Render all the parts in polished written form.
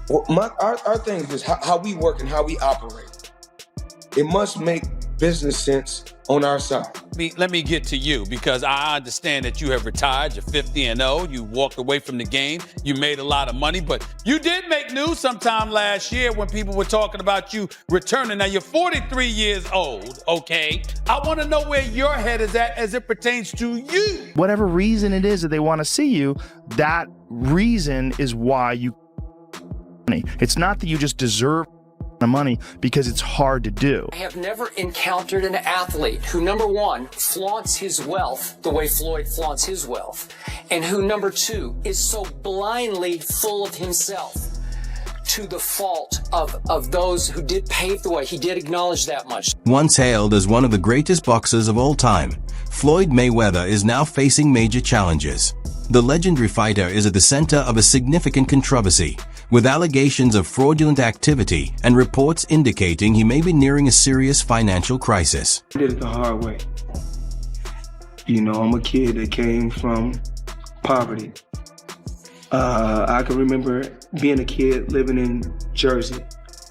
Well, our thing is just how we work and how we operate. It must make business sense on our side. Let me get to you, because I understand that you have retired. You're 50-0. You walked away from the game. You made a lot of money, but you did make news sometime last year when people were talking about you returning. Now, you're 43 years old, okay? I want to know where your head is at as it pertains to you. Whatever reason it is that they want to see you, that reason is why you money. It's not that you just deserve the money, because it's hard to do. I have never encountered an athlete who, number one, flaunts his wealth the way Floyd flaunts his wealth, and who, number two, is so blindly full of himself to the fault of those who did pave the way. He did acknowledge that much. Once hailed as one of the greatest boxers of all time, Floyd Mayweather is now facing major challenges. The legendary fighter is at the center of a significant controversy, with allegations of fraudulent activity and reports indicating he may be nearing a serious financial crisis. I did it the hard way. You know, I'm a kid that came from poverty. I can remember being a kid living in Jersey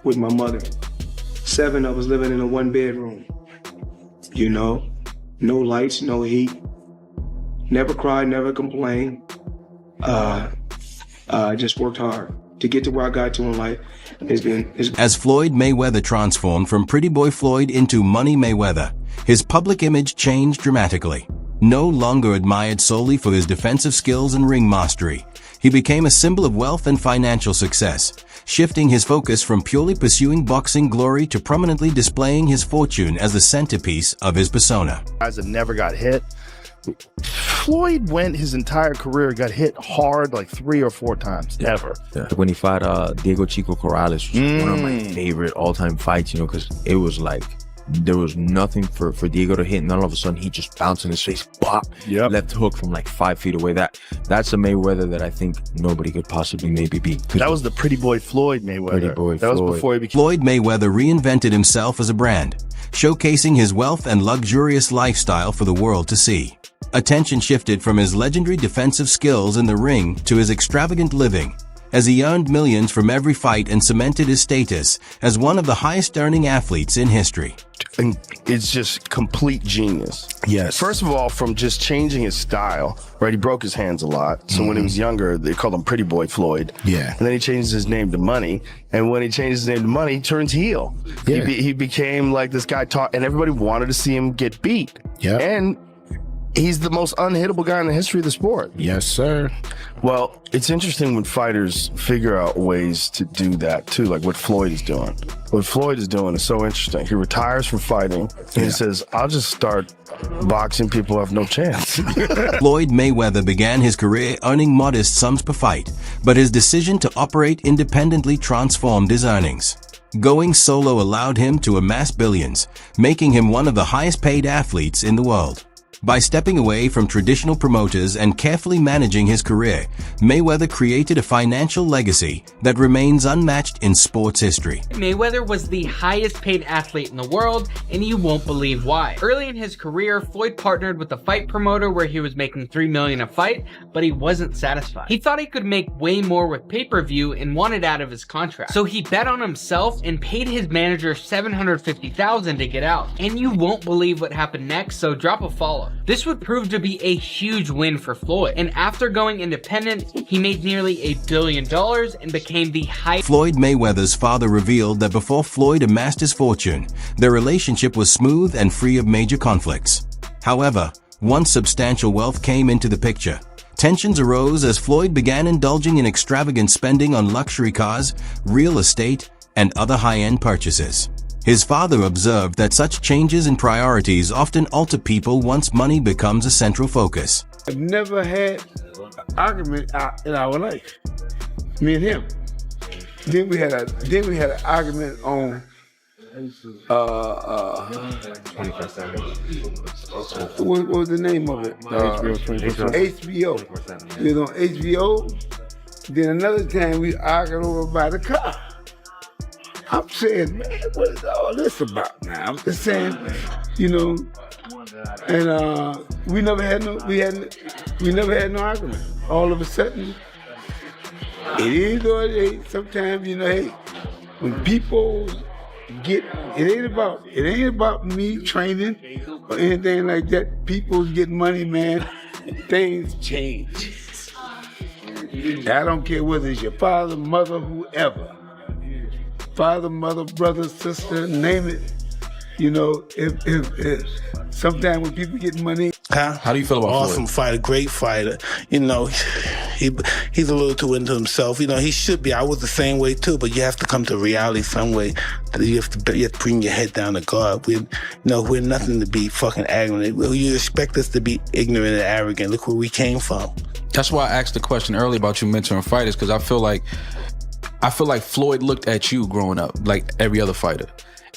with my mother. 7 of us living in a 1-bedroom. You know, no lights, no heat. Never cried, never complained. Just worked hard to get to where I got to in life. As Floyd Mayweather transformed from Pretty Boy Floyd into Money Mayweather, his public image changed dramatically. No longer admired solely for his defensive skills and ring mastery, he became a symbol of wealth and financial success, shifting his focus from purely pursuing boxing glory to prominently displaying his fortune as the centerpiece of his persona. Guys that never got hit. Floyd went his entire career, got hit hard like 3 or 4 times. Never. Yeah. When he fought Diego Chico Corrales, which was one of my favorite all-time fights, you know, because it was like there was nothing for Diego to hit, and then all of a sudden he just bounced in his face, bop, left hook from like 5 feet away. That's a Mayweather that I think nobody could possibly maybe beat. That was the Pretty Boy Floyd Mayweather. Pretty Boy that Floyd. was before he became... Floyd Mayweather reinvented himself as a brand, showcasing his wealth and luxurious lifestyle for the world to see. Attention shifted from his legendary defensive skills in the ring to his extravagant living, as he earned millions from every fight and cemented his status as one of the highest-earning athletes in history. And it's just complete genius. Yes. First of all, from just changing his style, right? He broke his hands a lot. So when he was younger, they called him Pretty Boy Floyd. Yeah. And then he changed his name to Money. And when he changed his name to Money, he turns heel. Yeah. He became like this guy and everybody wanted to see him get beat. Yeah. And he's the most unhittable guy in the history of the sport. Yes, sir. Well, it's interesting when fighters figure out ways to do that too, like what Floyd is doing. What Floyd is doing is so interesting. He retires from fighting and he says, I'll just start boxing people who have no chance. Floyd Mayweather began his career earning modest sums per fight, but his decision to operate independently transformed his earnings. Going solo allowed him to amass billions, making him one of the highest-paid athletes in the world. By stepping away from traditional promoters and carefully managing his career, Mayweather created a financial legacy that remains unmatched in sports history. Mayweather was the highest paid athlete in the world, and you won't believe why. Early in his career, Floyd partnered with a fight promoter where he was making $3 million a fight, but he wasn't satisfied. He thought he could make way more with pay-per-view and wanted out of his contract. So he bet on himself and paid his manager $750,000 to get out. And you won't believe what happened next, so drop a follow. This would prove to be a huge win for Floyd, and after going independent, he made nearly $1 billion and became the highest. Floyd Mayweather's father revealed that before Floyd amassed his fortune, their relationship was smooth and free of major conflicts. However, once substantial wealth came into the picture, tensions arose as Floyd began indulging in extravagant spending on luxury cars, real estate, and other high-end purchases. His father observed that such changes in priorities often alter people once money becomes a central focus. I've never had an argument in our life, me and him. Then we had an argument on what was the name of it? HBO. It was on HBO. Then another time we argued over by the car. I'm saying, man, what is all this about now? I'm just saying, you know, and we never had no argument. All of a sudden, It is what it is. Sometimes, you know, hey, when people get, it ain't about me training or anything like that. People get money, man. Things change. I don't care whether it's your father, mother, whoever. Father, mother, brother, sister, name it. You know, if sometimes when people get money. How do you feel about awesome Floyd? Fighter, great fighter. You know, he's a little too into himself. You know, he should be. I was the same way too, but you have to come to reality some way. You have to bring your head down to God. We're nothing to be fucking arrogant. You expect us to be ignorant and arrogant. Look where we came from. That's why I asked the question earlier about you mentoring fighters, because I feel like Floyd looked at you growing up like every other fighter.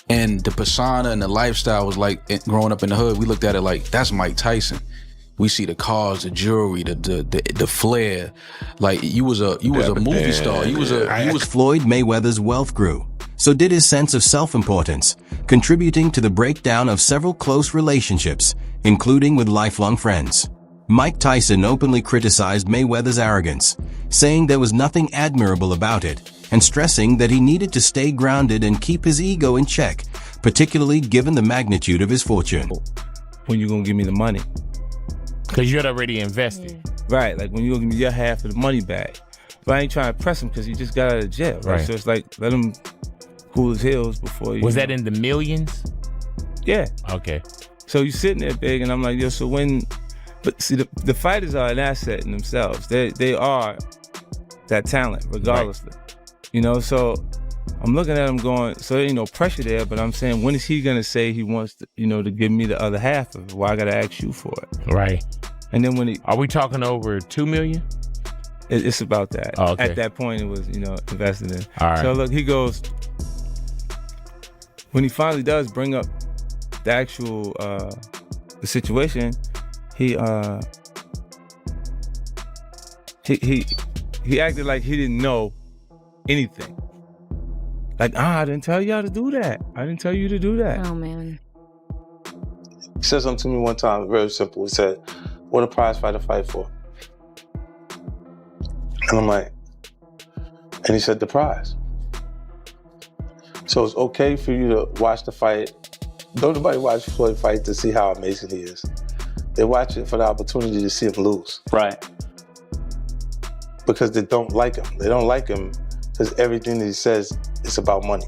And the persona and the lifestyle was like, growing up in the hood, we looked at it like, that's Mike Tyson. We see the cars, the jewelry, the flair. Like you was a movie star. Floyd Mayweather's wealth grew. So did his sense of self-importance, contributing to the breakdown of several close relationships, including with lifelong friends. Mike Tyson openly criticized Mayweather's arrogance, saying there was nothing admirable about it, and stressing that he needed to stay grounded and keep his ego in check, particularly given the magnitude of his fortune. When you gonna give me the money? Because you're already invested. Right, like when you gonna give me your half of the money back. But I ain't trying to press him because he just got out of jail, right? So it's like, let him cool his heels before you. Was that in the millions? Yeah. Okay. So you sitting there big and I'm like, yo, so when, but see, the fighters are an asset in themselves. They are that talent, regardlessly. Right. You know, so I'm looking at him going, so there ain't no pressure there, but I'm saying, when is he gonna say he wants to, you know, to give me the other half of it? Why I gotta ask you for it? Right. And then when are we talking over 2 million? It's about that. Oh, okay. At that point, it was, you know, invested in. All right. So look, he goes, when he finally does bring up the actual the situation, he acted like he didn't know anything. Like, I didn't tell y'all to do that. I didn't tell you to do that. Oh, man. He said something to me one time, very simple. He said, what a prize fighter fight for? And I'm like, and he said, the prize. So it's okay for you to watch the fight. Don't nobody watch Floyd fight to see how amazing he is. They watch it for the opportunity to see him lose. Right. Because they don't like him. They don't like him because everything that he says is about money.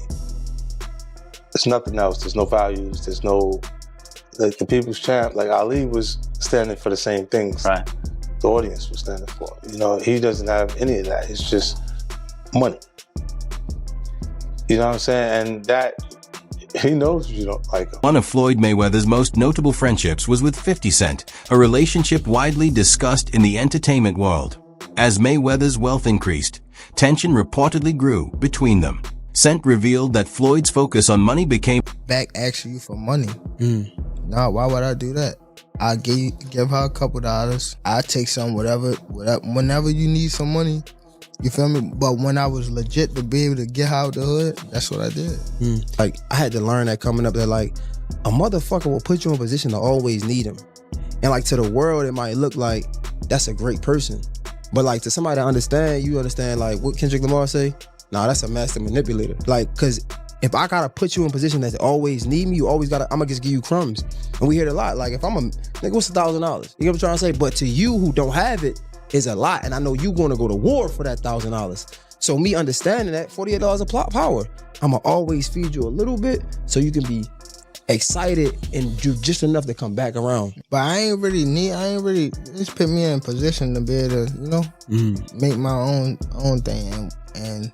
There's nothing else. There's no values. There's no, like the people's champ, like Ali was standing for the same things. Right. The audience was standing for. You know, he doesn't have any of that. It's just money. You know what I'm saying? And that, he knows you don't like him. One of Floyd Mayweather's most notable friendships was with 50 Cent, a relationship widely discussed in the entertainment world. As Mayweather's wealth increased, tension reportedly grew between them. Cent revealed that Floyd's focus on money became back asking you for money. Nah, why would I do that? I give her a couple dollars. I take some, whatever, whenever you need some money. You feel me? But when I was legit to be able to get out the hood, that's what I did. Like, I had to learn that coming up that, like, a motherfucker will put you in a position to always need him. And, like, to the world, it might look like that's a great person. But, like, to somebody that understand, you understand, like, what Kendrick Lamar say? Nah, that's a master manipulator. Like, because if I gotta put you in a position that always need me, you always gotta, I'm gonna just give you crumbs. And we hear it a lot. Like, if I'm a, nigga, what's $1,000? You know what I'm trying to say? But to you who don't have it, is a lot, and I know you going to go to war for that $1,000. So me understanding that $48 of plot power, I'ma always feed you a little bit so you can be excited and do just enough to come back around. But I ain't really just put me in a position to be able to, you know, make my own thing, and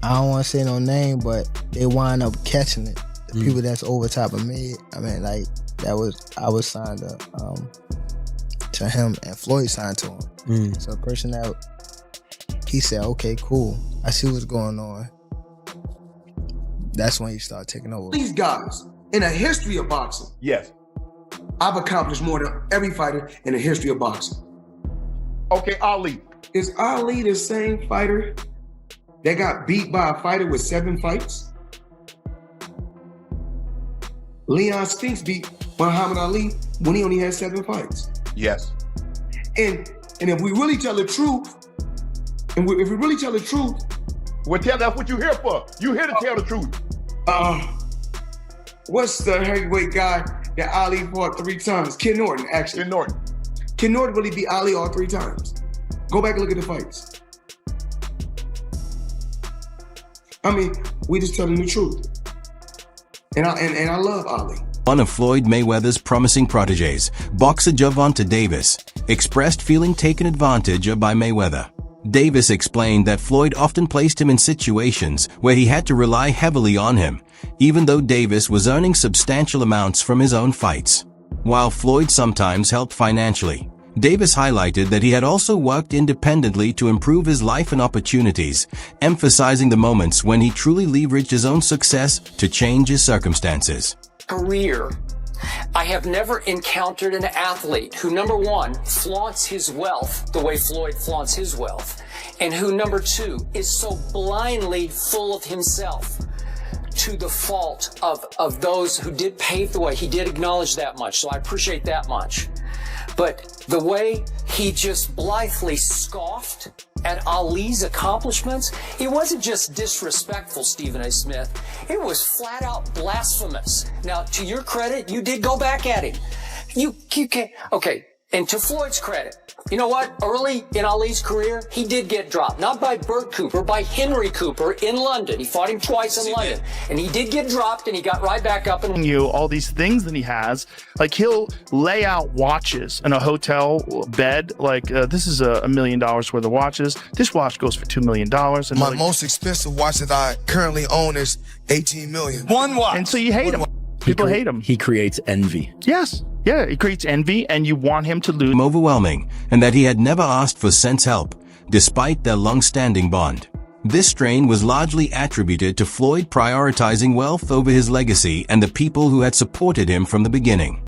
I don't want to say no name, but they wind up catching it. The people that's over top of me, I mean, like I was signed to him, and Floyd signed to him. So the person that he said, okay, cool, I see what's going on. That's when you start taking over. These guys, in the history of boxing, yes, I've accomplished more than every fighter in the history of boxing. Okay, Ali. Is Ali the same fighter that got beat by a fighter with 7 fights? Leon Spinks beat Muhammad Ali when he only had 7 fights. Yes. And if we really tell the truth, And if we really tell the truth, well, that's what you're here for. You're here to tell the truth. What's the heavyweight guy that Ali fought 3 times? Ken Norton, actually. Ken Norton really beat Ali all 3 times. Go back and look at the fights. I mean, we just telling the truth. And I love Ali. One of Floyd Mayweather's promising protégés, boxer Gervonta Davis, expressed feeling taken advantage of by Mayweather. Davis explained that Floyd often placed him in situations where he had to rely heavily on him, even though Davis was earning substantial amounts from his own fights. While Floyd sometimes helped financially, Davis highlighted that he had also worked independently to improve his life and opportunities, emphasizing the moments when he truly leveraged his own success to change his circumstances. Career. I have never encountered an athlete who, number one, flaunts his wealth the way Floyd flaunts his wealth, and who, number two, is so blindly full of himself to the fault of those who did pave the way. He did acknowledge that much, so I appreciate that much. But the way he just blithely scoffed at Ali's accomplishments, it wasn't just disrespectful, Stephen A. Smith. It was flat out blasphemous. Now, to your credit, you did go back at him. You can't, okay. And to Floyd's credit, you know what? Early in Ali's career, he did get dropped. Not by Bert Cooper, by Henry Cooper in London. He fought him twice in London. And he did get dropped, and he got right back up. And all these things that he has, like he'll lay out watches in a hotel bed. Like this is $1 million worth of watches. This watch goes for $2 million. And my most expensive watch that I currently own is $18 million. One watch. And so you hate him. People hate him. He creates envy. Yes. Yeah, it creates envy, and you want him to lose. Overwhelming, and that he had never asked for Cent's help, despite their long-standing bond. This strain was largely attributed to Floyd prioritizing wealth over his legacy and the people who had supported him from the beginning.